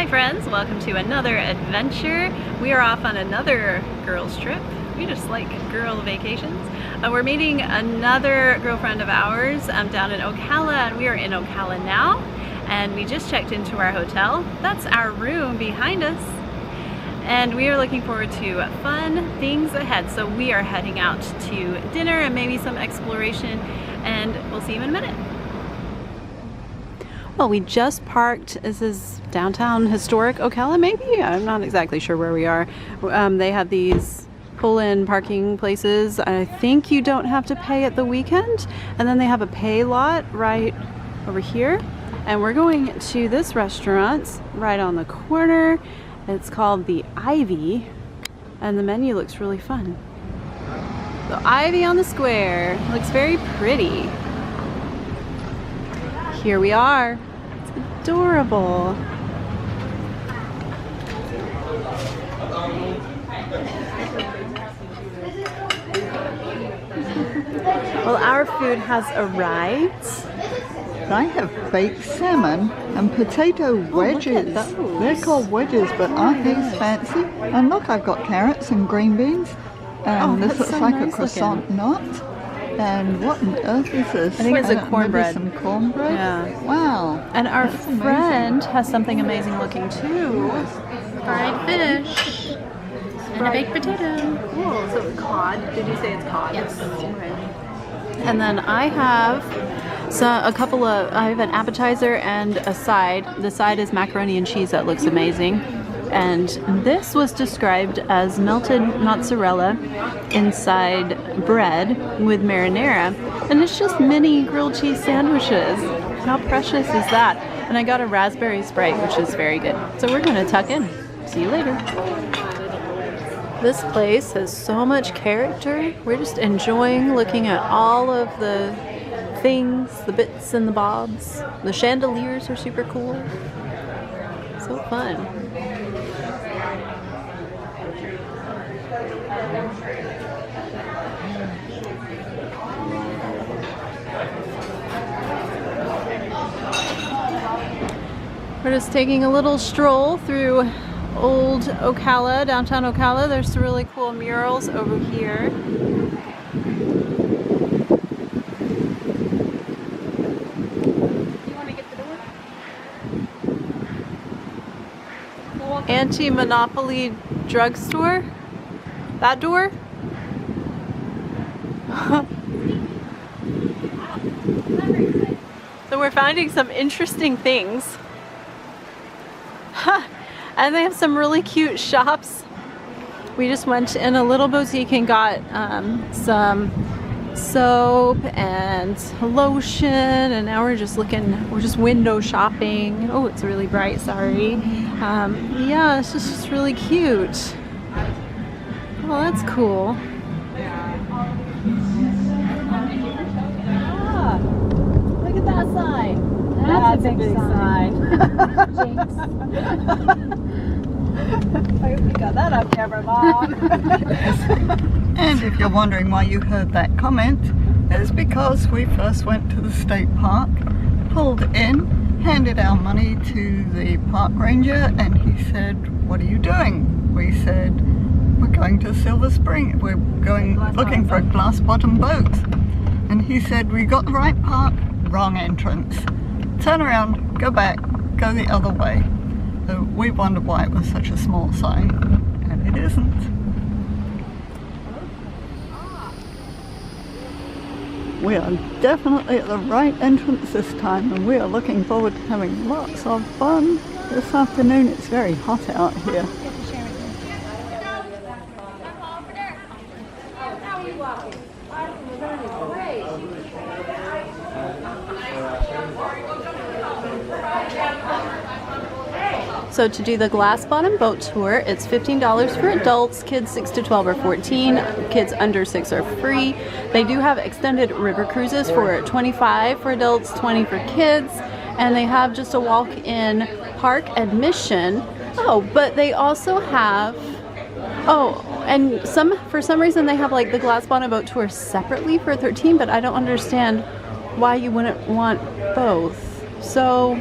Hi friends, welcome to another adventure. We are off on another girls trip. We just like girl vacations. We're meeting another girlfriend of ours down in Ocala, and we are in Ocala now. And we just checked into our hotel. That's our room behind us. And we are looking forward to fun things ahead. So we are heading out to dinner and maybe some exploration, and we'll see you in a minute. Well, we just parked. This is downtown historic Ocala, maybe? I'm not exactly sure where we are. They have these pull-in parking places. I think you don't have to pay at the weekend. And then they have a pay lot right over here. And we're going to this restaurant right on the corner. It's called the Ivy, and the menu looks really fun. The Ivy on the square looks very pretty. Here we are. It's adorable. Well, our food has arrived. I have baked salmon and potato wedges. They're called wedges, but aren't these fancy? And look, I've got carrots and green beans. And this looks so like a croissant knot. And what on earth is this? I think it's a cornbread. Maybe some cornbread? Yeah. Wow. And our friend has something amazing looking too. Fried fish and a baked potato. Cool. So cod. Did you say it's cod? Yes. Okay. And then I have I have an appetizer and a side. The side is macaroni and cheese that looks amazing. And this was described as melted mozzarella inside bread with marinara. And it's just mini grilled cheese sandwiches. How precious is that? And I got a raspberry Sprite, which is very good. So we're gonna tuck in. See you later. This place has so much character. We're just enjoying looking at all of the things, the bits and the bobs. The chandeliers are super cool. So fun. We're just taking a little stroll through old Ocala, downtown Ocala. There's some really cool murals over here. Anti-monopoly drugstore? That door? So we're finding some interesting things. And they have some really cute shops. We just went in a little boutique and got some soap and lotion, and now we're just window shopping. Oh, it's really bright, sorry. Yeah, it's just really cute. Oh, that's cool. Ah, look at that sign. That's a big sign. I hope you got that on camera, Mom. And if you're wondering why you heard that comment, it's because we first went to the state park, pulled in, handed our money to the park ranger, and he said, "What are you doing?" We said, "We're going to Silver Spring. We're going looking for a glass bottom boat." And he said, "We got the right park, wrong entrance. Turn around, go back, go the other way." So we wondered why it was such a small sign, and it isn't. We are definitely at the right entrance this time, and we are looking forward to having lots of fun this afternoon. It's very hot out here. So to do the glass bottom boat tour, it's $15 for adults, kids 6 to 12 are 14, kids under 6 are free. They do have extended river cruises for $25 for adults, $20 for kids, and they have just a walk-in park admission. Oh, but they also have, and for some reason they have like the glass bottom boat tour separately for $13, but I don't understand why you wouldn't want both. So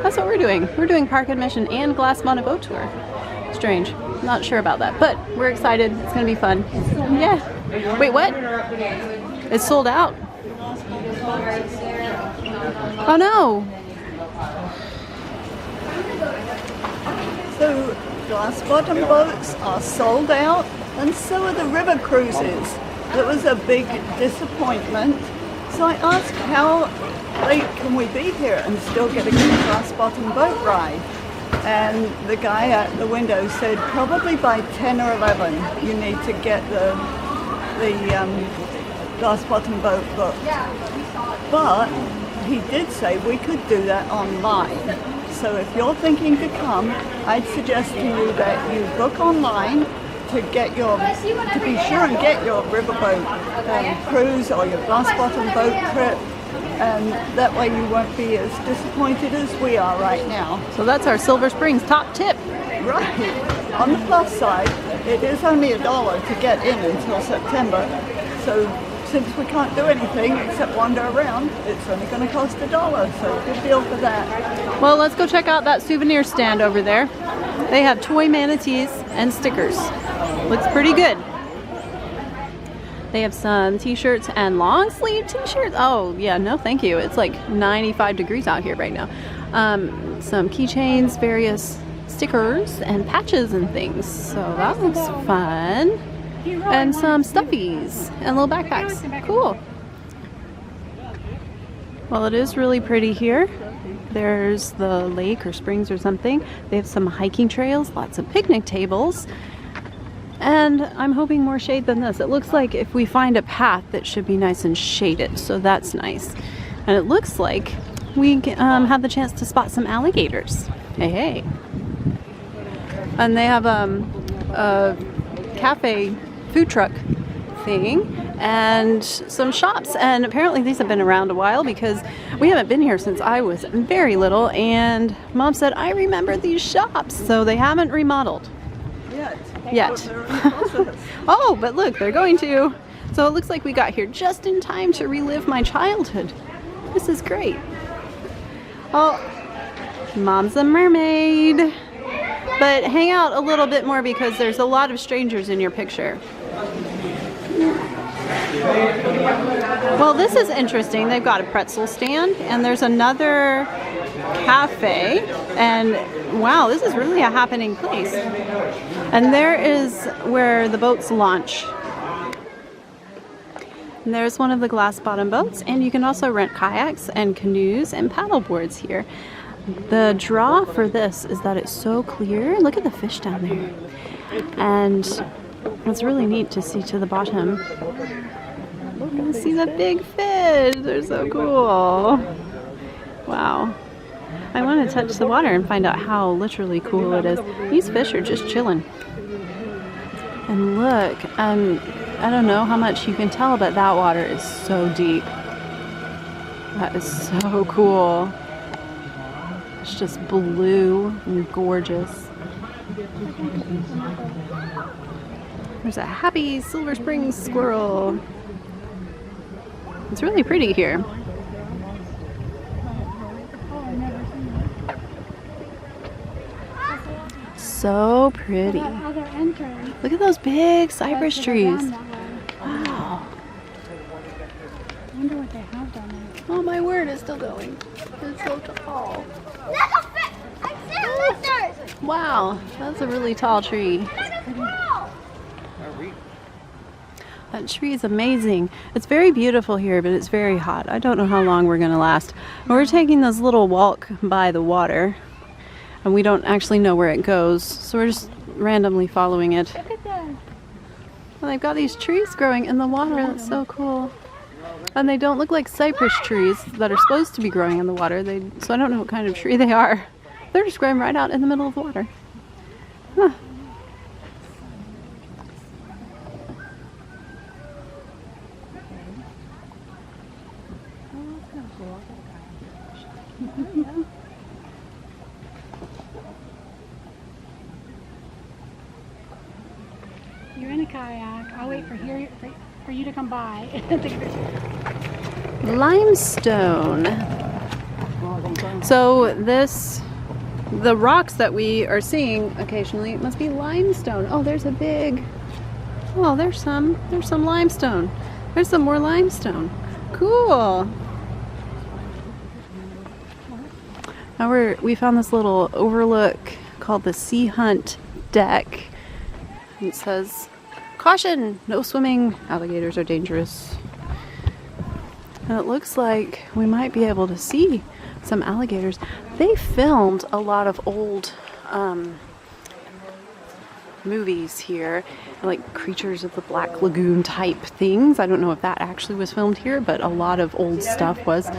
That's what we're doing. We're doing park admission and glass mono boat tour. Strange. Not sure about that, but we're excited. It's gonna be fun. Yeah. Wait, what? It's sold out. Oh no. So glass bottom boats are sold out, and so are the river cruises. That was a big disappointment. So I asked, how late can we be here and still get a good glass bottom boat ride? And the guy at the window said probably by 10 or 11 you need to get the glass bottom boat booked. But he did say we could do that online. So if you're thinking to come, I'd suggest to you that you book online to be sure and get your riverboat cruise or your glass bottom boat trip, and that way you won't be as disappointed as we are right now. So that's our Silver Springs top tip. Right. On the plus side, it is only $1 to get in until September. So since we can't do anything except wander around, it's only going to cost $1. So good deal for that. Well, let's go check out that souvenir stand over there. They have toy manatees and stickers. Looks pretty good. They have some t-shirts and long sleeve t-shirts. Oh yeah, no thank you. It's like 95 degrees out here right now. Some keychains, various stickers and patches and things. So that looks fun. And some stuffies and little backpacks. Cool. Well, it is really pretty here. There's the lake or springs or something. They have some hiking trails, lots of picnic tables. And I'm hoping more shade than this. It looks like if we find a path that should be nice and shaded, so that's nice. And it looks like we have the chance to spot some alligators. Hey, hey. And they have a cafe food truck thing and some shops, and apparently these have been around a while because we haven't been here since I was very little, and Mom said I remember these shops, so they haven't remodeled yet. Oh, but look, they're going to. So it looks like we got here just in time to relive my childhood. This is great. Oh, Mom's a mermaid. But hang out a little bit more because there's a lot of strangers in your picture. Well, this is interesting. They've got a pretzel stand and there's another cafe, and wow, this is really a happening place. And there is where the boats launch. And there's one of the glass bottom boats, and you can also rent kayaks and canoes and paddle boards here. The draw for this is that it's so clear. Look at the fish down there. And it's really neat to see to the bottom. You can see the big fish. They're so cool. Wow. I want to touch the water and find out how literally cool it is. These fish are just chilling. And look, I don't know how much you can tell, but that water is so deep. That is so cool. It's just blue and gorgeous. There's a happy Silver Springs squirrel. It's really pretty here. So pretty. Look at those big cypress trees. Wow. I wonder what they have down there. Oh my word, it's still going. It's so tall. Wow, that's a really tall tree. That tree is amazing. It's very beautiful here, but it's very hot. I don't know how long we're going to last. We're taking this little walk by the water, and we don't actually know where it goes, so we're just randomly following it. Look at that. Well, they've got these trees growing in the water. That's so cool. And they don't look like cypress trees that are supposed to be growing in the water. So I don't know what kind of tree they are. They're just growing right out in the middle of the water. Huh. You're in a kayak. I'll wait for you to come by. Limestone. So the rocks that we are seeing occasionally must be limestone. Oh, there's a big, oh, there's some limestone. There's some more limestone. Cool. Now we found this little overlook called the Sea Hunt Deck. It says, "Caution, no swimming, alligators are dangerous." And it looks like we might be able to see some alligators. They filmed a lot of old movies here, like Creatures of the Black Lagoon type things. I don't know if that actually was filmed here, but a lot of old stuff was.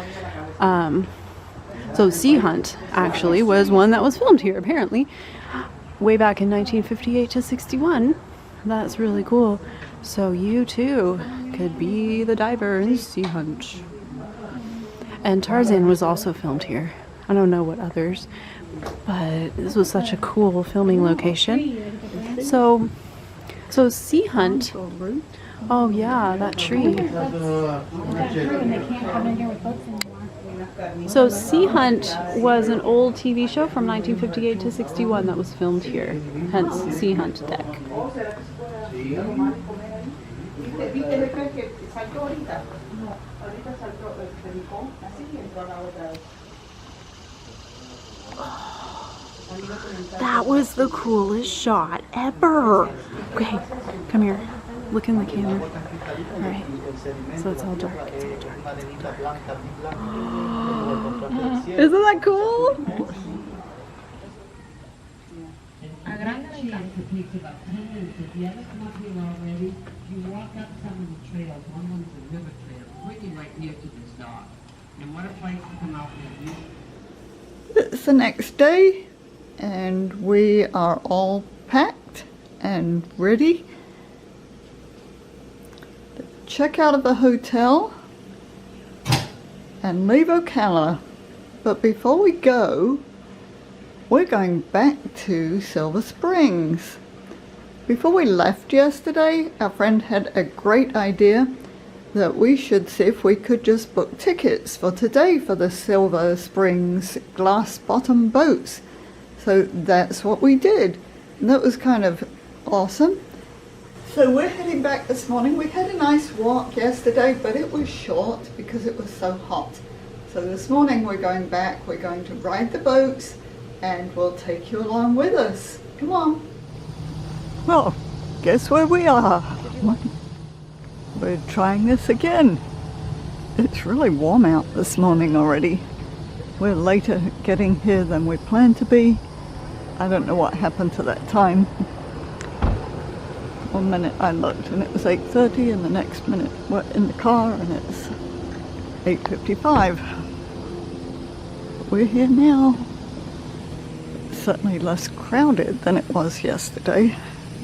So Sea Hunt actually was one that was filmed here, apparently, way back in 1958 to 61. That's really cool. So you too could be the diver in Sea Hunt. And Tarzan was also filmed here. I don't know what others, but this was such a cool filming location. So Sea Hunt. Oh yeah, that tree. So Sea Hunt was an old TV show from 1958 to 61 that was filmed here. Hence Sea Hunt Deck. That was the coolest shot ever. Okay, come here. Look in the camera. All right. So it's all dark. It's all dark. It's all dark. Isn't that cool? It's the next day and we are all packed and ready to check out of the hotel and leave Ocala. But before we go, we're going back to Silver Springs. Before we left yesterday, our friend had a great idea that we should see if we could just book tickets for today for the Silver Springs glass bottom boats. So that's what we did. And that was kind of awesome. So we're heading back this morning. We had a nice walk yesterday, but it was short because it was so hot. So this morning we're going back, we're going to ride the boats, and we'll take you along with us. Come on. Well, guess where we are? We're trying this again. It's really warm out this morning already. We're later getting here than we planned to be. I don't know what happened to that time. 1 minute I looked and it was 8:30, and the next minute we're in the car and it's 8:55. We're here now. It's certainly less crowded than it was yesterday,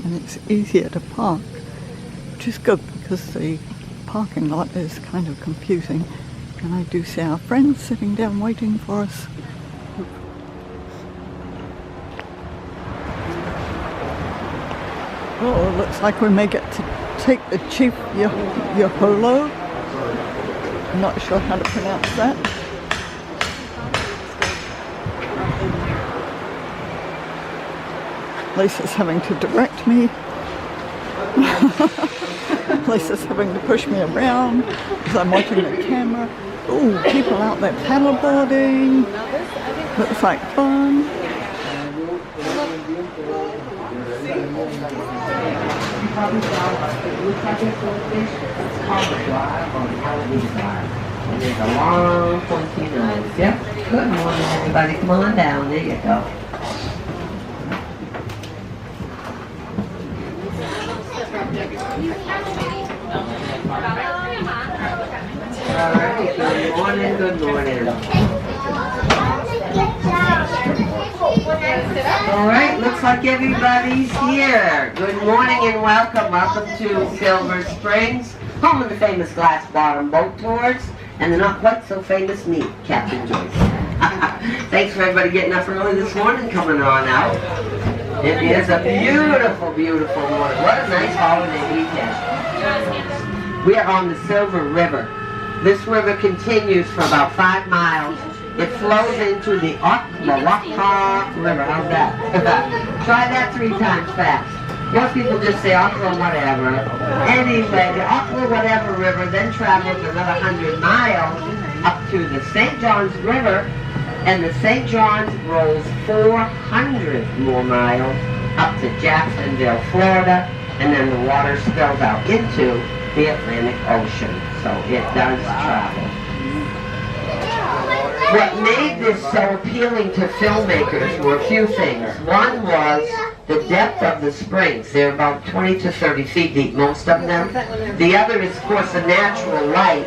and it's easier to park, which is good because the parking lot is kind of confusing. And I do see our friends sitting down waiting for us. Oh, looks like we may get to take the Chief Yaholo. I'm not sure how to pronounce that. Lisa's having to direct me. Lisa's having to push me around because I'm watching the camera. Oh, people out there paddleboarding. Looks like fun. There's a long pointy nose. Yep. Good morning, everybody. Come on down. There you go. All right. Good morning. Good morning. All right. Looks like everybody's here. Good morning and welcome. Welcome to Silver Springs, home of the famous glass bottom boat tours and the not quite so famous me, Captain Joyce. Thanks for everybody getting up early this morning, coming on out. It is a beautiful, beautiful morning. What a nice holiday weekend. We are on the Silver River. This river continues for about 5 miles it flows into the Ocala River. How's that? Try that 3 times fast. Most people just say Ocala whatever. Anyway, the Ocala whatever river then travels another 100 miles up to the St. John's River, and the St. John's rolls 400 more miles up to Jacksonville, Florida, and then the water spills out into the Atlantic Ocean. So it does travel. What made this so appealing to filmmakers were a few things. One was the depth of the springs. They're about 20 to 30 feet deep, most of them. The other is, of course, the natural light,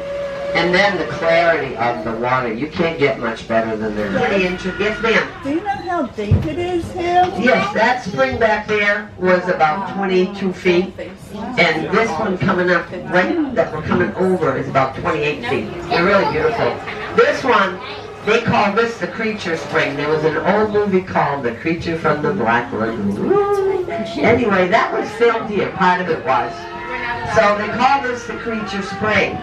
and then the clarity of the water. You can't get much better than that. Yes, ma'am. Do you know how deep it is here? Yes, that spring back there was about 22 feet, and this one coming up, right that we're coming over, is about 28 feet. They're really beautiful. This one, they call this the Creature Spring. There was an old movie called The Creature from the Black Lagoon. Anyway, that was filmed here, part of it was. So they call this the Creature Spring.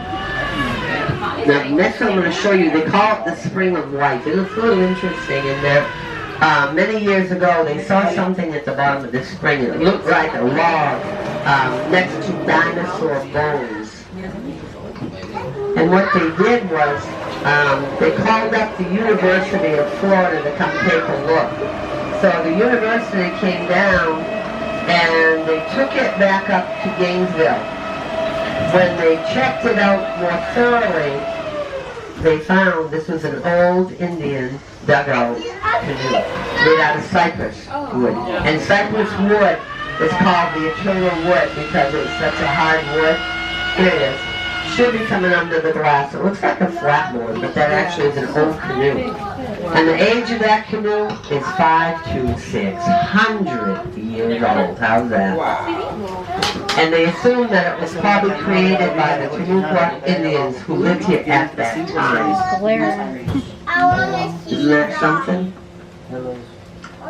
Now, next I'm going to show you, they call it the Spring of Life. It looks a little interesting in that many years ago they saw something at the bottom of this spring. It looked like a log next to dinosaur bones. And what they did was, they called up the University of Florida to come take a look. So the university came down and they took it back up to Gainesville. When they checked it out more thoroughly, they found this was an old Indian dugout canoe made out of cypress wood. And cypress wood is called the eternal wood because it's such a hard wood. Here it is. Should be coming under the glass. It looks like a flatboard, but that actually is an old canoe. And the age of that canoe is 500 to 600 years old. How's that? And they assume that it was probably created by the Timucua Indians who lived here at that time. Isn't that something?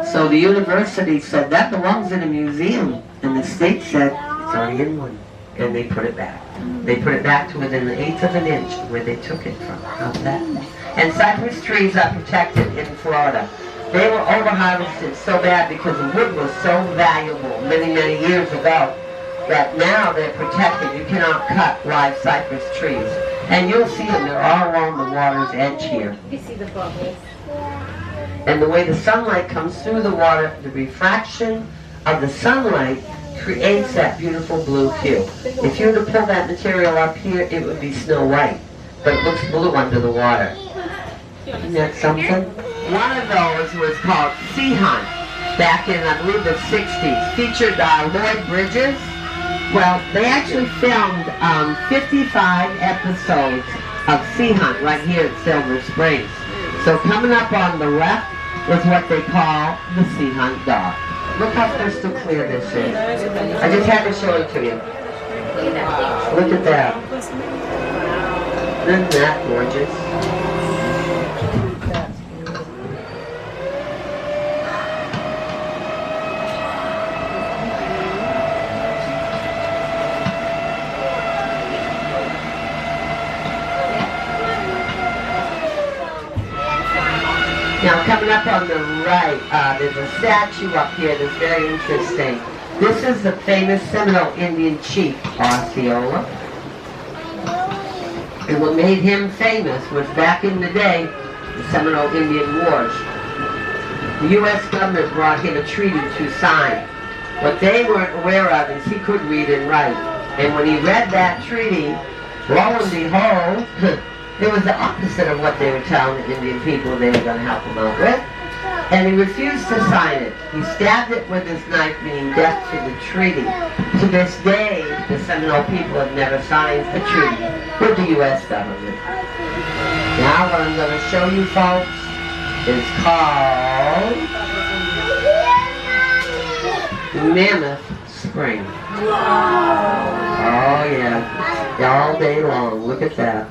So the university said that belongs in a museum, and the state said it's already in one, and they put it back. They put it back to within the 1/8 of an inch where they took it from. How's that? And cypress trees are protected in Florida. They were over-harvested so bad because the wood was so valuable many, many years ago that now they're protected. You cannot cut live cypress trees. And you'll see them, they're all along the water's edge here. You see the bubbles. And the way the sunlight comes through the water, the refraction of the sunlight creates that beautiful blue hue. If you were to pull that material up here, it would be snow white, but it looks blue under the water. Isn't that something? One of those was called Sea Hunt, back in, I believe, the 60s. Featured Lloyd Bridges. Well, they actually filmed 55 episodes of Sea Hunt right here at Silver Springs. So coming up on the left is what they call the Sea Hunt dock. Look how crystal clear this is. I just had to show it to you. Look at that. Isn't that gorgeous? Now coming up on the right, there's a statue up here that's very interesting. This is the famous Seminole Indian chief, Osceola. And what made him famous was back in the day, the Seminole Indian Wars. The U.S. government brought him a treaty to sign. What they weren't aware of is he could read and write. And when he read that treaty, lo and behold, it was the opposite of what they were telling the Indian people they were going to help them out with. And he refused to sign it. He stabbed it with his knife, meaning death to the treaty. To this day, the Seminole people have never signed a treaty with the U.S. government. Now what I'm going to show you folks is called Mammoth Spring. Oh yeah, all day long. Look at that.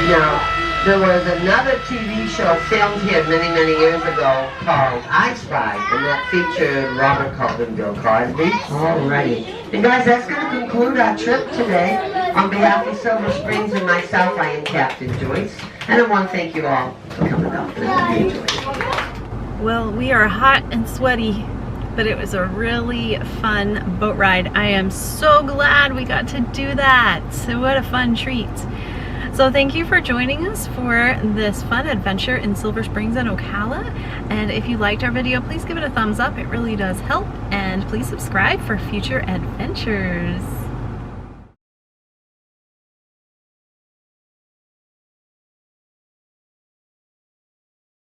Now, There was another TV show filmed here many, many years ago called I Spy, and that featured Robert Culp and Bill Cosby. Alrighty. And guys, that's going to conclude our trip today. On behalf of Silver Springs and myself, I am Captain Joyce, and I want to thank you all for coming out and enjoying it. Well, we are hot and sweaty, but it was a really fun boat ride. I am so glad we got to do that. So what a fun treat. So thank you for joining us for this fun adventure in Silver Springs and Ocala. And if you liked our video, please give it a thumbs up. It really does help. And please subscribe for future adventures.